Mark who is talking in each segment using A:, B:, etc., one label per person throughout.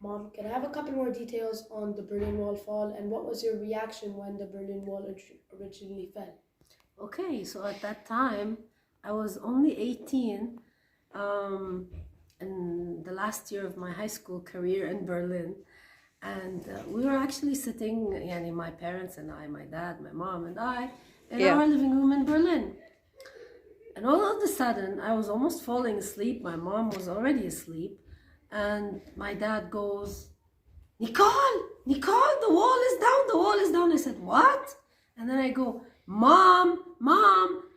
A: Mom, can I have a couple more details on the Berlin Wall fall and what was your reaction when the Berlin Wall originally fell?
B: Okay, so at that time, I was only 18, um, in the last year of my high school career in Berlin. And we were actually sitting, yani my parents and I, my dad, my mom and I, in
C: Yeah.
B: our living room in Berlin. And all of a sudden, I was almost falling asleep. My mom was already asleep. And my dad goes, Nicole, Nicole, the wall is down, the wall is down. I said, what? And then I go, Mom,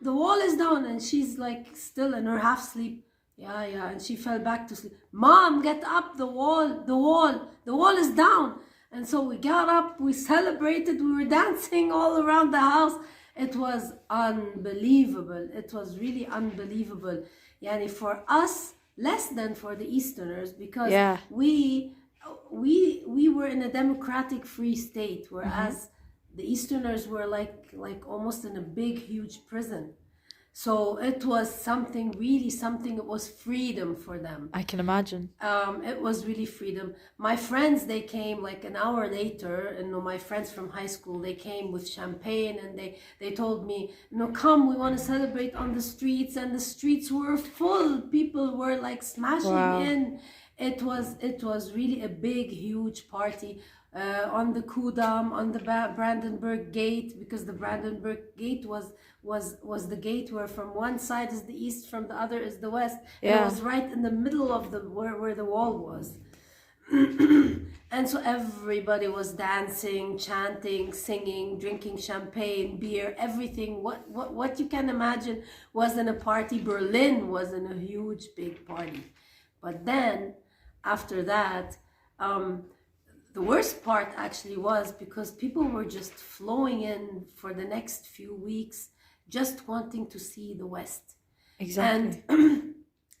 B: the wall is down. And she's like still in her half sleep. Yeah. And she fell back to sleep. Mom, get up, the wall is down. And so we got up, we celebrated, we were dancing all around the house. It was unbelievable. It was really unbelievable. Yani for us, less than for the Easterners, because
C: Yeah.
B: we were in a democratic free state, whereas the Easterners were like almost in a big huge prison. So it was something, it was freedom for them.
C: I can imagine.
B: It was really freedom. My friends, they came like an hour later, and my friends from high school, they came with champagne, and they told me, come, we want to celebrate on the streets. And the streets were full. People were like smashing
C: Wow.
B: in. It was really a big, huge party. On the Kudam, on the Brandenburg Gate, because the Brandenburg Gate was the gate where from one side is the east, from the other is the west. And
C: Yeah.
B: it was right in the middle of the where the wall was. And so everybody was dancing, chanting, singing, drinking champagne, beer, everything. What you can imagine was in a party. Berlin was in a huge, big party. But then, after that, the worst part actually was because people were just flowing in for the next few weeks, just wanting to see the West.
C: Exactly.
B: And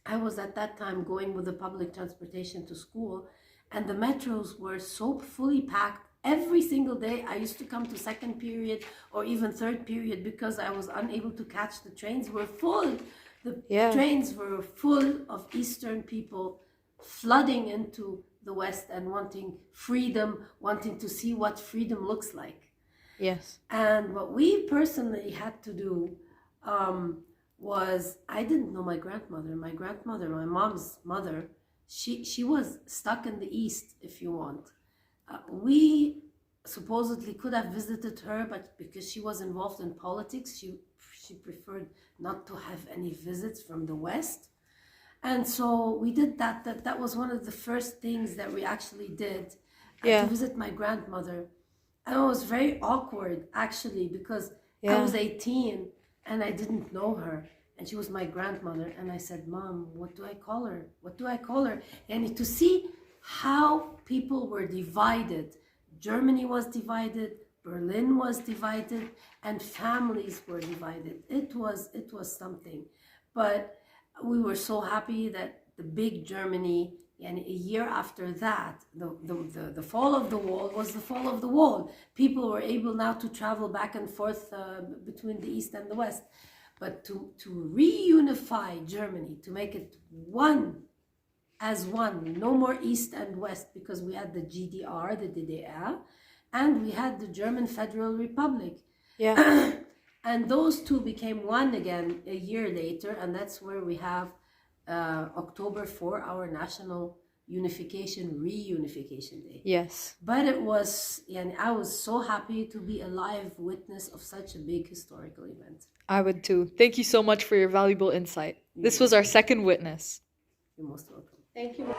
B: I was at that time going with the public transportation to school, and the metros were so fully packed every single day. I used to come to second period or even third period because I was unable to catch the trains. Were full. The
C: Yeah.
B: trains were full of Eastern people flooding into the West and wanting freedom, wanting to see what freedom looks like.
C: Yes.
B: And what we personally had to do was, I didn't know my grandmother. My grandmother, my mom's mother, she was stuck in the East, if you want. We supposedly could have visited her, but because she was involved in politics, she preferred not to have any visits from the West. And so we did that. That was one of the first things that we actually did,
C: Yeah.
B: to visit my grandmother. And it was very awkward, actually, because I
C: Yeah.
B: was 18 and I didn't know her. And she was my grandmother. And I said, Mom, what do I call her? What do I call her? And to see how people were divided. Germany was divided, Berlin was divided, and families were divided. It was something. But we were so happy that the big Germany, and a year after that, the fall of the wall was the fall of the wall. People were able now to travel back and forth between the East and the West. But to reunify Germany, to make it one, as one, no more East and West, because we had the GDR, the DDR, and we had the German Federal Republic.
C: Yeah.
B: And those two became one again a year later, and that's where we have October 4, our national reunification day.
C: Yes.
B: But it was, and I was so happy to be a live witness of such a big historical event.
C: I would too. Thank you so much for your valuable insight. This was our second witness.
B: You're most welcome.
A: Thank you.